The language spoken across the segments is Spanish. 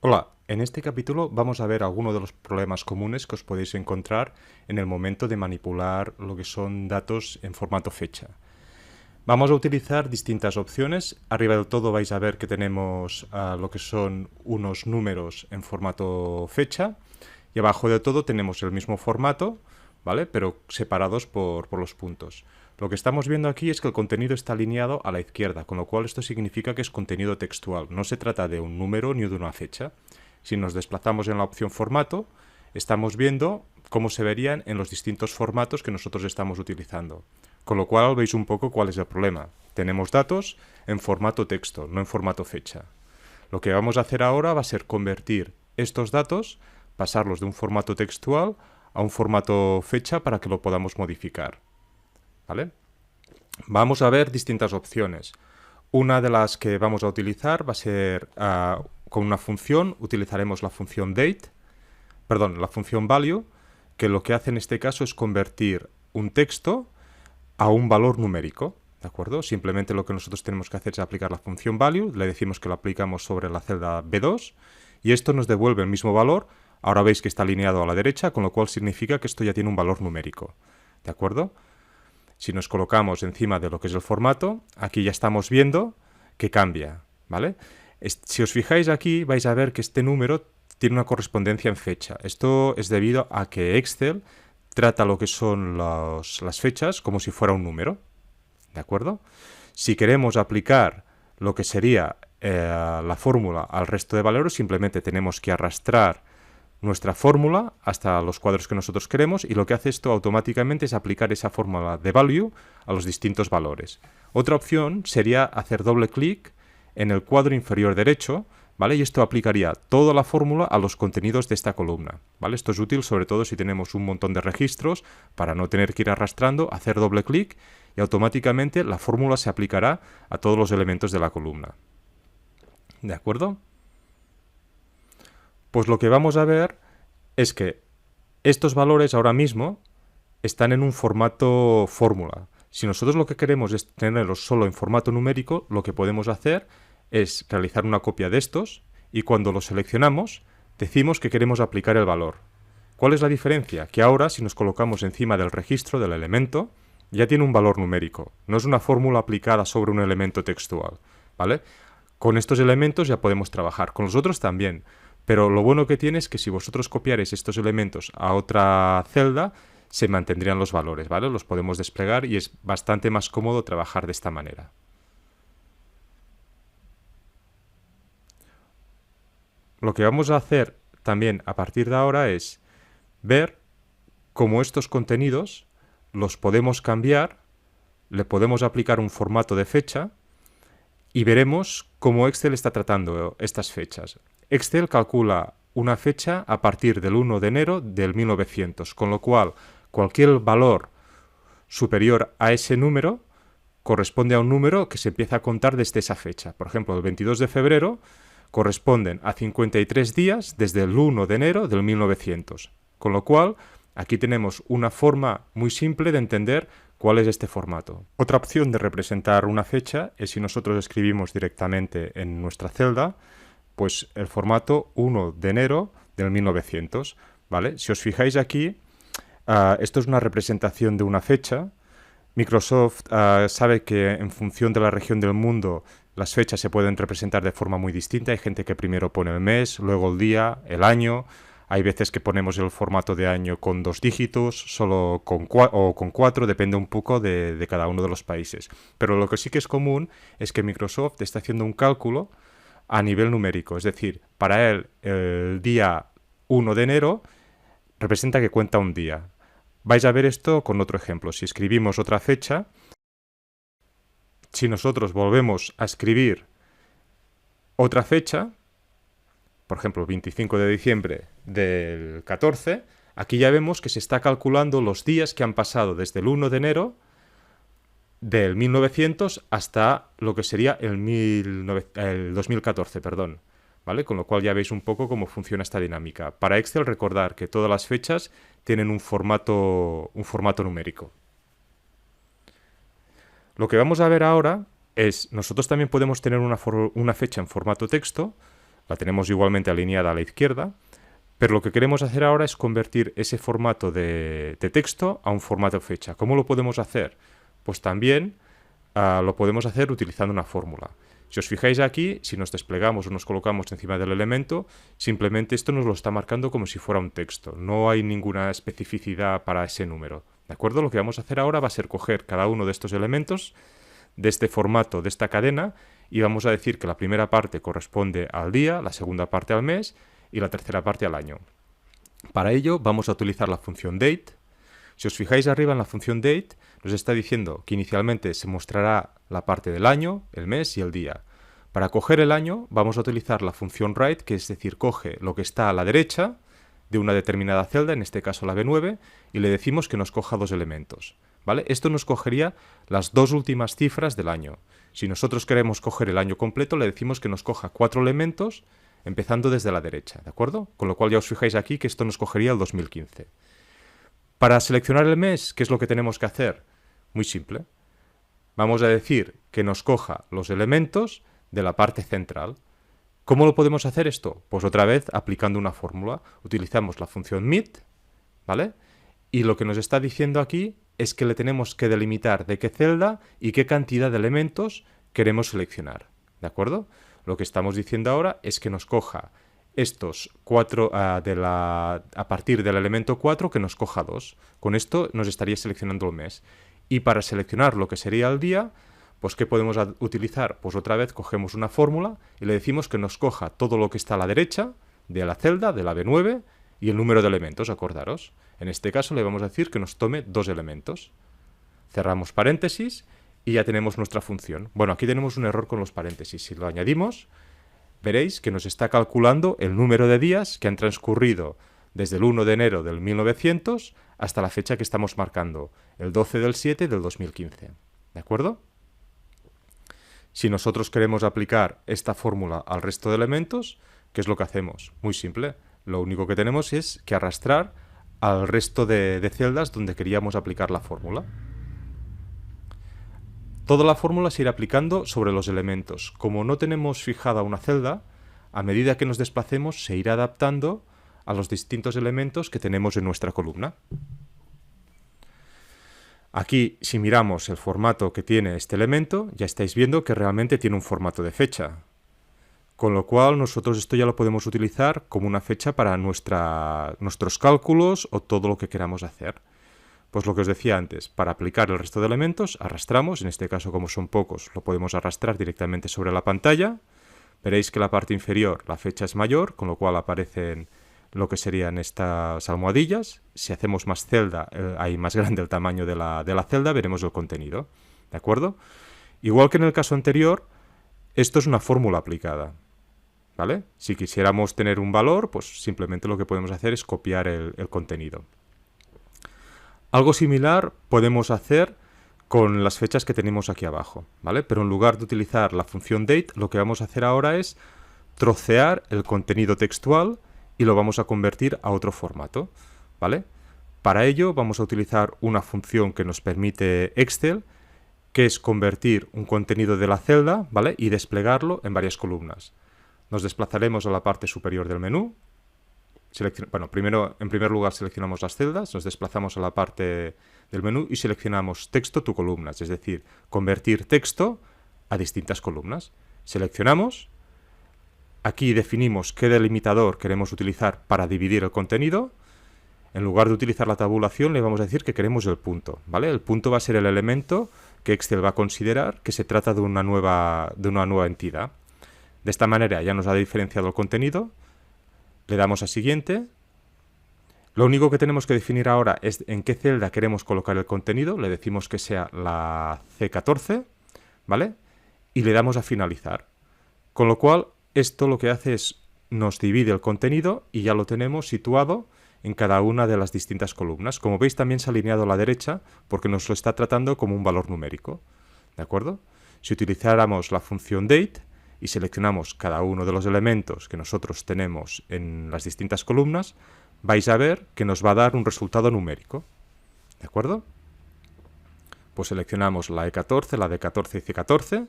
Hola, en este capítulo vamos a ver algunos de los problemas comunes que os podéis encontrar en el momento de manipular lo que son datos en formato fecha. Vamos a utilizar distintas opciones. Arriba del todo vais a ver que tenemos lo que son unos números en formato fecha y abajo de todo tenemos el mismo formato, ¿vale? Pero separados por los puntos. Lo que estamos viendo aquí es que el contenido está alineado a la izquierda, con lo cual esto significa que es contenido textual. No se trata de un número ni de una fecha. Si nos desplazamos en la opción formato, estamos viendo cómo se verían en los distintos formatos que nosotros estamos utilizando. Con lo cual veis un poco cuál es el problema. Tenemos datos en formato texto, no en formato fecha. Lo que vamos a hacer ahora va a ser convertir estos datos, pasarlos de un formato textual a un formato fecha para que lo podamos modificar. ¿Vale? Vamos a ver distintas opciones. Una de las que vamos a utilizar va a ser con una función. Utilizaremos la función la función value, que lo que hace en este caso es convertir un texto a un valor numérico, ¿de acuerdo? Simplemente lo que nosotros tenemos que hacer es aplicar la función value, le decimos que lo aplicamos sobre la celda B2 y esto nos devuelve el mismo valor. Ahora veis que está alineado a la derecha, con lo cual significa que esto ya tiene un valor numérico, ¿de acuerdo? Si nos colocamos encima de lo que es el formato, aquí ya estamos viendo que cambia, ¿vale? Si os fijáis aquí, vais a ver que este número tiene una correspondencia en fecha. Esto es debido a que Excel trata lo que son las fechas como si fuera un número, ¿de acuerdo? Si queremos aplicar lo que sería la fórmula al resto de valores, simplemente tenemos que arrastrar nuestra fórmula hasta los cuadros que nosotros queremos y lo que hace esto automáticamente es aplicar esa fórmula de value a los distintos valores. Otra opción sería hacer doble clic en el cuadro inferior derecho, ¿vale? Y esto aplicaría toda la fórmula a los contenidos de esta columna, ¿vale? Esto es útil sobre todo si tenemos un montón de registros para no tener que ir arrastrando, hacer doble clic y automáticamente la fórmula se aplicará a todos los elementos de la columna. ¿De acuerdo? Pues lo que vamos a ver es que estos valores ahora mismo están en un formato fórmula. Si nosotros lo que queremos es tenerlos solo en formato numérico, lo que podemos hacer es realizar una copia de estos y cuando los seleccionamos decimos que queremos aplicar el valor. ¿Cuál es la diferencia? Que ahora si nos colocamos encima del registro del elemento ya tiene un valor numérico. No es una fórmula aplicada sobre un elemento textual, ¿vale? Con estos elementos ya podemos trabajar, con los otros también. Pero lo bueno que tiene es que si vosotros copiaréis estos elementos a otra celda, se mantendrían los valores, ¿vale? Los podemos desplegar y es bastante más cómodo trabajar de esta manera. Lo que vamos a hacer también a partir de ahora es ver cómo estos contenidos los podemos cambiar, le podemos aplicar un formato de fecha y veremos cómo Excel está tratando estas fechas. Excel calcula una fecha a partir del 1 de enero del 1900, con lo cual cualquier valor superior a ese número corresponde a un número que se empieza a contar desde esa fecha. Por ejemplo, el 22 de febrero corresponden a 53 días desde el 1 de enero del 1900. Con lo cual, aquí tenemos una forma muy simple de entender cuál es este formato. Otra opción de representar una fecha es si nosotros escribimos directamente en nuestra celda, pues el formato 1 de enero del 1900, ¿vale? Si os fijáis aquí, esto es una representación de una fecha. Microsoft sabe que en función de la región del mundo las fechas se pueden representar de forma muy distinta. Hay gente que primero pone el mes, luego el día, el año. Hay veces que ponemos el formato de año con 2 dígitos, solo con o con 4, depende un poco de cada uno de los países. Pero lo que sí que es común es que Microsoft está haciendo un cálculo a nivel numérico. Es decir, para él el día 1 de enero representa que cuenta un día. Vais a ver esto con otro ejemplo. Si escribimos otra fecha, si nosotros volvemos a escribir otra fecha, por ejemplo, 25 de diciembre del 14, aquí ya vemos que se está calculando los días que han pasado desde el 1 de enero del 1900 hasta lo que sería el 2014, perdón. ¿Vale? Con lo cual ya veis un poco cómo funciona esta dinámica. Para Excel recordar que todas las fechas tienen un formato numérico. Lo que vamos a ver ahora es, nosotros también podemos tener una fecha en formato texto, La tenemos igualmente alineada a la izquierda, pero lo que queremos hacer ahora es convertir ese formato de texto a un formato fecha. ¿Cómo lo podemos hacer? Pues también lo podemos hacer utilizando una fórmula. Si os fijáis aquí, si nos desplegamos o nos colocamos encima del elemento, simplemente esto nos lo está marcando como si fuera un texto. No hay ninguna especificidad para ese número. ¿De acuerdo? Lo que vamos a hacer ahora va a ser coger cada uno de estos elementos de este formato, de esta cadena, y vamos a decir que la primera parte corresponde al día, la segunda parte al mes y la tercera parte al año. Para ello vamos a utilizar la función date. Si os fijáis arriba en la función date, nos está diciendo que inicialmente se mostrará la parte del año, el mes y el día. Para coger el año vamos a utilizar la función write, que es decir, coge lo que está a la derecha de una determinada celda, en este caso la B9, y le decimos que nos coja dos elementos. ¿Vale? Esto nos cogería las dos últimas cifras del año. Si nosotros queremos coger el año completo, le decimos que nos coja 4 elementos, empezando desde la derecha, ¿de acuerdo? Con lo cual ya os fijáis aquí que esto nos cogería el 2015. Para seleccionar el mes, ¿qué es lo que tenemos que hacer? Muy simple. Vamos a decir que nos coja los elementos de la parte central. ¿Cómo lo podemos hacer esto? Pues otra vez aplicando una fórmula. Utilizamos la función mid, ¿vale? Y lo que nos está diciendo aquí es que le tenemos que delimitar de qué celda y qué cantidad de elementos queremos seleccionar, ¿de acuerdo? Lo que estamos diciendo ahora es que nos coja estos 4 a partir del elemento 4, que nos coja 2. Con esto nos estaría seleccionando el mes. Y para seleccionar lo que sería el día, pues ¿qué podemos utilizar? Pues otra vez cogemos una fórmula y le decimos que nos coja todo lo que está a la derecha de la celda, de la B9, y el número de elementos, acordaros. En este caso le vamos a decir que nos tome 2 elementos. Cerramos paréntesis y ya tenemos nuestra función. Bueno, aquí tenemos un error con los paréntesis. Si lo añadimos, veréis que nos está calculando el número de días que han transcurrido desde el 1 de enero del 1900 hasta la fecha que estamos marcando, el 12 del 7 del 2015. ¿De acuerdo? Si nosotros queremos aplicar esta fórmula al resto de elementos, ¿qué es lo que hacemos? Muy simple. Lo único que tenemos es que arrastrar al resto de celdas donde queríamos aplicar la fórmula. Toda la fórmula se irá aplicando sobre los elementos. Como no tenemos fijada una celda, a medida que nos desplacemos se irá adaptando a los distintos elementos que tenemos en nuestra columna. Aquí, si miramos el formato que tiene este elemento, ya estáis viendo que realmente tiene un formato de fecha. Con lo cual, nosotros esto ya lo podemos utilizar como una fecha para nuestros cálculos o todo lo que queramos hacer. Pues lo que os decía antes, para aplicar el resto de elementos, arrastramos, en este caso como son pocos, lo podemos arrastrar directamente sobre la pantalla. Veréis que la parte inferior, la fecha es mayor, con lo cual aparecen lo que serían estas almohadillas. Si hacemos más celda, hay más grande el tamaño de la celda, veremos el contenido. ¿De acuerdo? Igual que en el caso anterior, esto es una fórmula aplicada. ¿Vale? Si quisiéramos tener un valor, pues simplemente lo que podemos hacer es copiar el contenido. Algo similar podemos hacer con las fechas que tenemos aquí abajo, ¿vale? Pero en lugar de utilizar la función date, lo que vamos a hacer ahora es trocear el contenido textual y lo vamos a convertir a otro formato, ¿vale? Para ello vamos a utilizar una función que nos permite Excel, que es convertir un contenido de la celda, ¿vale? Y desplegarlo en varias columnas. Nos desplazaremos a la parte superior del menú. En primer lugar seleccionamos las celdas, nos desplazamos a la parte del menú y seleccionamos texto to columnas, es decir, convertir texto a distintas columnas. Seleccionamos, aquí definimos qué delimitador queremos utilizar para dividir el contenido. En lugar de utilizar la tabulación le vamos a decir que queremos el punto, ¿vale? El punto va a ser el elemento que Excel va a considerar que se trata de una nueva entidad. De esta manera ya nos ha diferenciado el contenido. Le damos a siguiente. Lo único que tenemos que definir ahora es en qué celda queremos colocar el contenido. Le decimos que sea la C14, ¿vale? Y le damos a finalizar. Con lo cual, esto lo que hace es nos divide el contenido y ya lo tenemos situado en cada una de las distintas columnas. Como veis, también se ha alineado a la derecha porque nos lo está tratando como un valor numérico. ¿De acuerdo? Si utilizáramos la función date y seleccionamos cada uno de los elementos que nosotros tenemos en las distintas columnas, vais a ver que nos va a dar un resultado numérico. ¿De acuerdo? Pues seleccionamos la E14, la D14 y C14,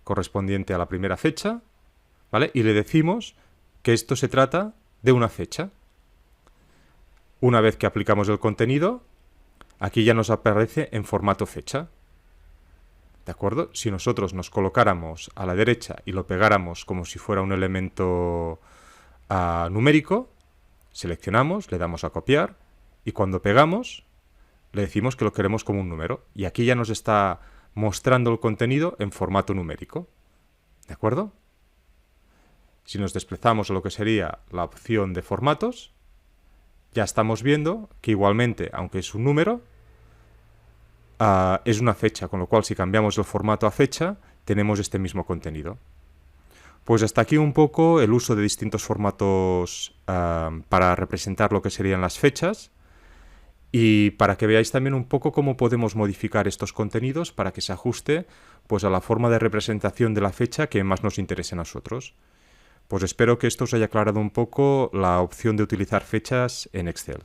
correspondiente a la primera fecha, ¿vale? Y le decimos que esto se trata de una fecha. Una vez que aplicamos el contenido, aquí ya nos aparece en formato fecha. ¿De acuerdo? Si nosotros nos colocáramos a la derecha y lo pegáramos como si fuera un elemento numérico, seleccionamos, le damos a copiar y cuando pegamos le decimos que lo queremos como un número. Y aquí ya nos está mostrando el contenido en formato numérico. ¿De acuerdo? Si nos desplazamos a lo que sería la opción de formatos, ya estamos viendo que igualmente, aunque es un número, es una fecha, con lo cual si cambiamos el formato a fecha, tenemos este mismo contenido. Pues hasta aquí un poco el uso de distintos formatos para representar lo que serían las fechas y para que veáis también un poco cómo podemos modificar estos contenidos para que se ajuste pues, a la forma de representación de la fecha que más nos interese a nosotros. Pues espero que esto os haya aclarado un poco la opción de utilizar fechas en Excel.